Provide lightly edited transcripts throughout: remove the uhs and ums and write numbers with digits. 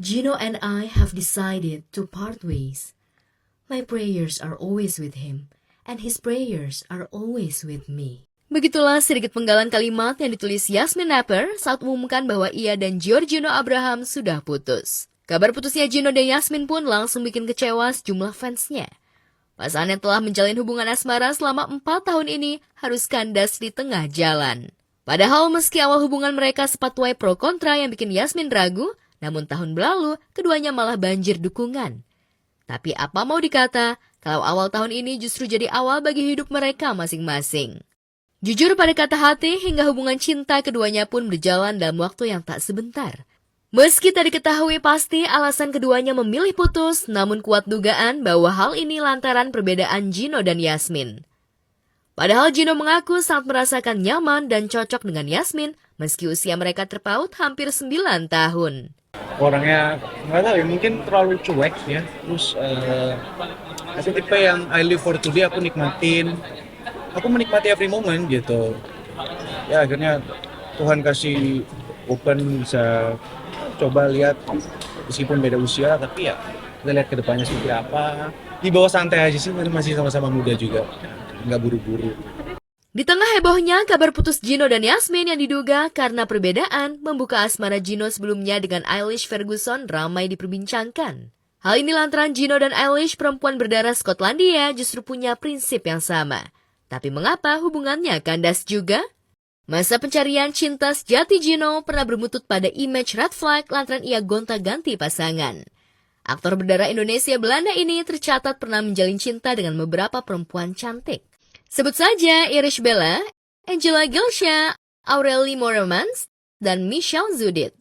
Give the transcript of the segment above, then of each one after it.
Gino and I have decided to part ways. My prayers are always with him, and his prayers are always with me. Begitulah sedikit penggalan kalimat yang ditulis Yasmin Napper saat mengumumkan bahwa ia dan Giorgino Abraham sudah putus. Kabar putusnya Gino dan Yasmin pun langsung bikin kecewa sejumlah fansnya. Pasangan yang telah menjalin hubungan asmara selama 4 tahun ini harus kandas di tengah jalan. Padahal meski awal hubungan mereka sempat tuai pro kontra yang bikin Yasmin ragu, namun tahun berlalu keduanya malah banjir dukungan. Tapi apa mau dikata, kalau awal tahun ini justru jadi awal bagi hidup mereka masing-masing. Jujur pada kata hati hingga hubungan cinta keduanya pun berjalan dalam waktu yang tak sebentar. Meski tak diketahui pasti alasan keduanya memilih putus, namun kuat dugaan bahwa hal ini lantaran perbedaan Gino dan Yasmin. Padahal Gino mengaku sangat merasakan nyaman dan cocok dengan Yasmin meski usia mereka terpaut hampir 9 tahun. Orangnya nggak tahu ya, mungkin terlalu cuek ya. Terus aku tipe yang I live for today, aku menikmati every moment gitu. Ya akhirnya Tuhan kasih open, bisa coba lihat meskipun beda usia, tapi ya kita lihat ke depannya seperti apa. Di bawah santai aja sih, masih sama-sama muda juga, nggak buru-buru. Di tengah hebohnya, kabar putus Gino dan Yasmin yang diduga karena perbedaan membuka asmara Gino sebelumnya dengan Eilish Ferguson ramai diperbincangkan. Hal ini lantaran Gino dan Eilish, perempuan berdarah Skotlandia, justru punya prinsip yang sama. Tapi mengapa hubungannya kandas juga? Masa pencarian cinta sejati Gino pernah bermutut pada image red flag lantaran ia gonta-ganti pasangan. Aktor berdarah Indonesia Belanda ini tercatat pernah menjalin cinta dengan beberapa perempuan cantik. Sebut saja Irish Bella, Angela Gilsha, Aurelie Moremans, dan Michelle Zudit.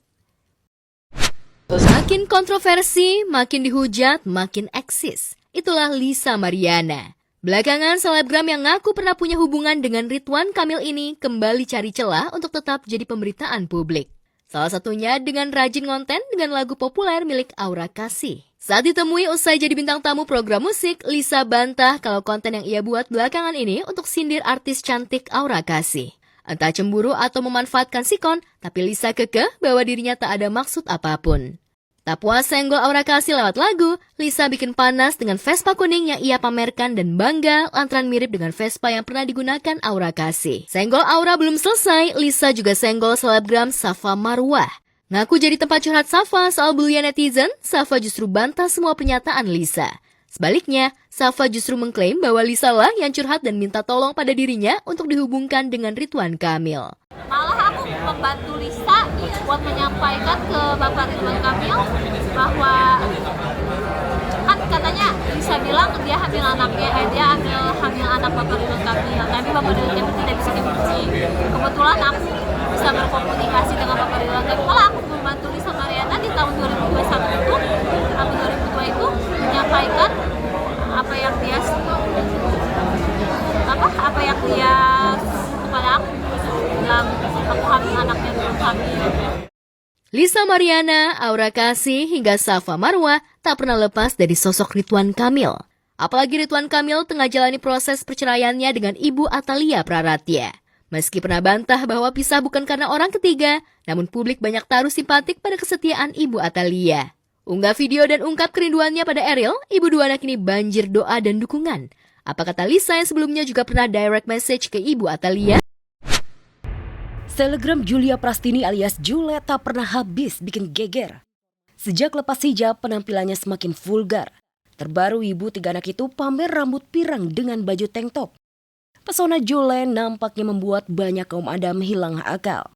Makin kontroversi, makin dihujat, makin eksis. Itulah Lisa Mariana. Belakangan, selebgram yang ngaku pernah punya hubungan dengan Ridwan Kamil ini kembali cari celah untuk tetap jadi pemberitaan publik. Salah satunya dengan rajin konten dengan lagu populer milik Aura Kasih. Saat ditemui usai jadi bintang tamu program musik, Lisa bantah kalau konten yang ia buat belakangan ini untuk sindir artis cantik Aura Kasih. Entah cemburu atau memanfaatkan sikon, tapi Lisa kekeh bahwa dirinya tak ada maksud apapun. Tak puas senggol Aura Kasih lewat lagu, Lisa bikin panas dengan Vespa kuning yang ia pamerkan dan bangga lantaran mirip dengan Vespa yang pernah digunakan Aura Kasih. Senggol Aura belum selesai, Lisa juga senggol selebgram Safa Marwah. Ngaku jadi tempat curhat Safa soal bulian netizen, Safa justru bantah semua pernyataan Lisa. Sebaliknya, Safa justru mengklaim bahwa Lisa lah yang curhat dan minta tolong pada dirinya untuk dihubungkan dengan Ridwan Kamil. Malah aku membantu Lisa buat menyampaikan ke Bapak Ridwan Kamil bahwa kan katanya Lisa bilang dia hamil anaknya, dia hamil anak Bapak Ridwan Kamil, tapi Bapak Ridwan Kamil tidak bisa dihubungi. Kebetulan aku bisa berkomunikasi dengan Bapak Ridwan Kamil. Malah aku membantu Lisa Mariana di tahun 2021 itu, tahun 2002 itu menyampaikan apa yang dia kepada aku bilang aku hamil anaknya belum hamil. Lisa Mariana, Aura Kasih, hingga Safa Marwah tak pernah lepas dari sosok Ridwan Kamil. Apalagi Ridwan Kamil tengah jalani proses perceraiannya dengan Ibu Atalia Praratya. Meski pernah bantah bahwa pisah bukan karena orang ketiga, namun publik banyak taruh simpatik pada kesetiaan Ibu Atalia. Unggah video dan ungkap kerinduannya pada Ariel, ibu dua anak ini banjir doa dan dukungan. Apa kata Lisa yang sebelumnya juga pernah direct message ke Ibu Atalia? Selebgram Julia Prastini alias Jule tak pernah habis bikin geger. Sejak lepas hijab, penampilannya semakin vulgar. Terbaru ibu 3 anak itu pamer rambut pirang dengan baju tank top. Pesona Jule nampaknya membuat banyak kaum adam hilang akal.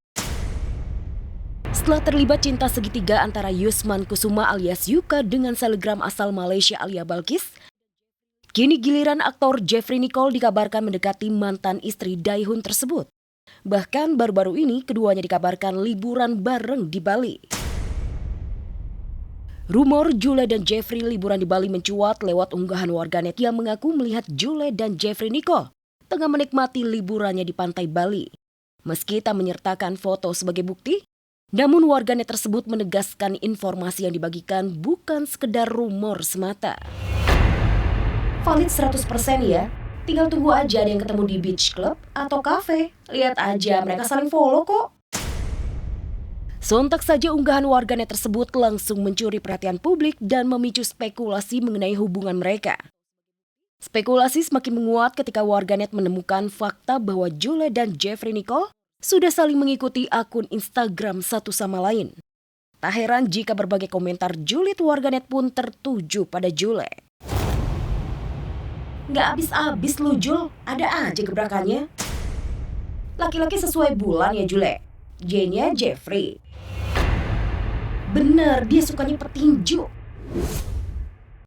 Setelah terlibat cinta segitiga antara Yusman Kusuma alias Yuka dengan selebgram asal Malaysia Alia Balkis, kini giliran aktor Jeffrey Nicole dikabarkan mendekati mantan istri Daihun tersebut. Bahkan baru-baru ini keduanya dikabarkan liburan bareng di Bali. Rumor Jule dan Jeffrey liburan di Bali mencuat lewat unggahan warganet yang mengaku melihat Jule dan Jeffrey Nicole tengah menikmati liburannya di pantai Bali. Meski tak menyertakan foto sebagai bukti, namun warganet tersebut menegaskan informasi yang dibagikan bukan sekedar rumor semata. Valid 100% ya. Tinggal tunggu aja ada yang ketemu di beach club atau cafe. Lihat aja mereka saling follow kok. Sontak saja unggahan warganet tersebut langsung mencuri perhatian publik dan memicu spekulasi mengenai hubungan mereka. Spekulasi semakin menguat ketika warganet menemukan fakta bahwa Jule dan Jeffrey Nicole sudah saling mengikuti akun Instagram satu sama lain. Tak heran jika berbagai komentar julid warganet pun tertuju pada Jule. Nggak habis-habis lu Jul, ada aja gebrakannya. Laki-laki sesuai bulan ya Jule, J-nya Jeffrey. Bener, dia sukanya petinju.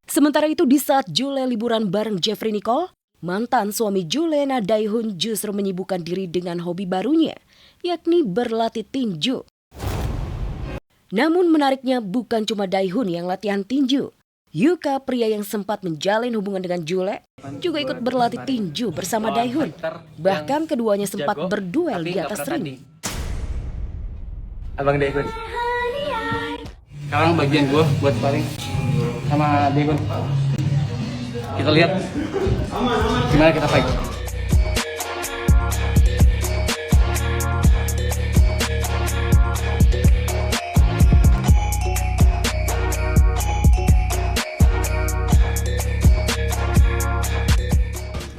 Sementara itu di saat Jule liburan bareng Jeffrey Nicole, mantan suami Jule Na Dae-hun justru menyibukkan diri dengan hobi barunya, yakni berlatih tinju. Namun menariknya bukan cuma Dae-hun yang latihan tinju. Yuka, pria yang sempat menjalin hubungan dengan Jule, juga ikut berlatih tinju bersama Dae-hun. Bahkan keduanya sempat berduel di atas ring. Abang Dae-hun. Sekarang bagian gue buat sparring sama Dae-hun. Kita lihat gimana kita fight.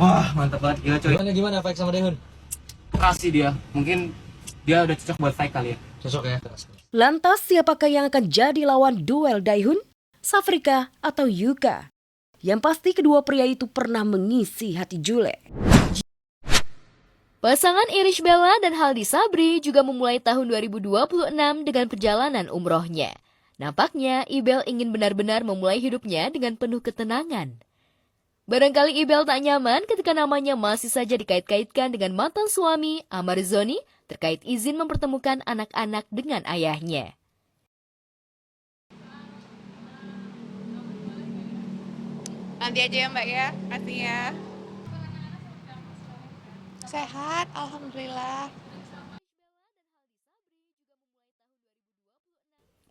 Wah, mantap banget, gila coy. Gimana fight sama Dae-hun? Keras sih dia. Mungkin dia udah cocok buat fight kali ya. Cocok ya? Lantas siapakah yang akan jadi lawan duel Dae-hun, Safrika, atau Yuka? Yang pasti kedua pria itu pernah mengisi hati Jule. Pasangan Irish Bella dan Haldi Sabri juga memulai tahun 2026 dengan perjalanan umrohnya. Nampaknya Ibel ingin benar-benar memulai hidupnya dengan penuh ketenangan. Barangkali Ibel tak nyaman ketika namanya masih saja dikait-kaitkan dengan mantan suami Amar Zoni terkait izin mempertemukan anak-anak dengan ayahnya. Nanti aja ya Mbak ya, kasih ya. Sehat, alhamdulillah.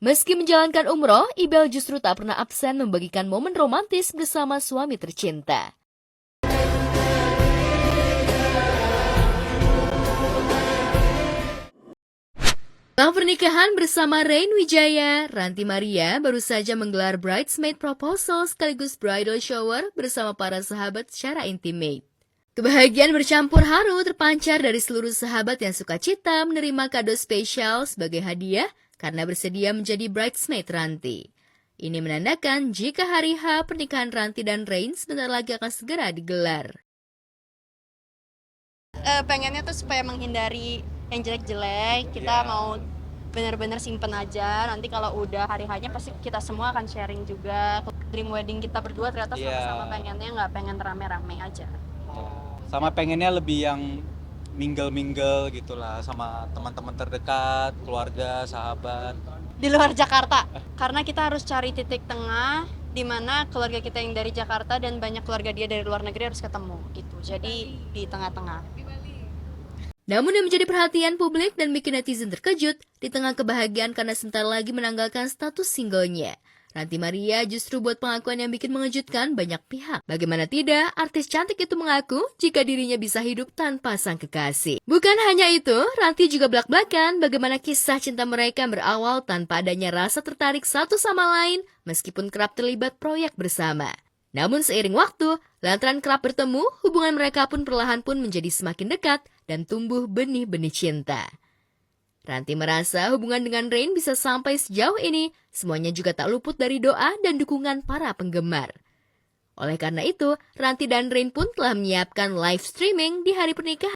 Meski menjalankan umroh, Ibel justru tak pernah absen membagikan momen romantis bersama suami tercinta. Setelah pernikahan bersama Rain Wijaya, Ranti Maria baru saja menggelar bridesmaid proposal sekaligus bridal shower bersama para sahabat secara intimate. Kebahagiaan bercampur haru terpancar dari seluruh sahabat yang suka cita menerima kado spesial sebagai hadiah karena bersedia menjadi bridesmaid Ranti. Ini menandakan jika hari H pernikahan Ranti dan Rain sebentar lagi akan segera digelar. Pengennya tuh supaya menghindari yang jelek-jelek, kita mau benar-benar simpen aja. Nanti kalau udah hari H-nya pasti kita semua akan sharing juga. Dream wedding kita berdua ternyata sama-sama pengennya nggak pengen rame-rame aja. Sama pengennya lebih yang mingle gitulah sama teman-teman terdekat, keluarga, sahabat. Di luar Jakarta, karena kita harus cari titik tengah di mana keluarga kita yang dari Jakarta dan banyak keluarga dia dari luar negeri harus ketemu gitu. Jadi di tengah-tengah. Namun yang menjadi perhatian publik dan bikin netizen terkejut di tengah kebahagiaan karena sebentar lagi menanggalkan status singlenya. Ranti Maria justru buat pengakuan yang bikin mengejutkan banyak pihak. Bagaimana tidak, artis cantik itu mengaku jika dirinya bisa hidup tanpa sang kekasih. Bukan hanya itu, Ranti juga belak-belakan bagaimana kisah cinta mereka berawal tanpa adanya rasa tertarik satu sama lain meskipun kerap terlibat proyek bersama. Namun seiring waktu, lantaran kerap bertemu, hubungan mereka pun perlahan pun menjadi semakin dekat dan tumbuh benih-benih cinta. Ranti merasa hubungan dengan Rain bisa sampai sejauh ini, semuanya juga tak luput dari doa dan dukungan para penggemar. Oleh karena itu, Ranti dan Rain pun telah menyiapkan live streaming di hari pernikahan.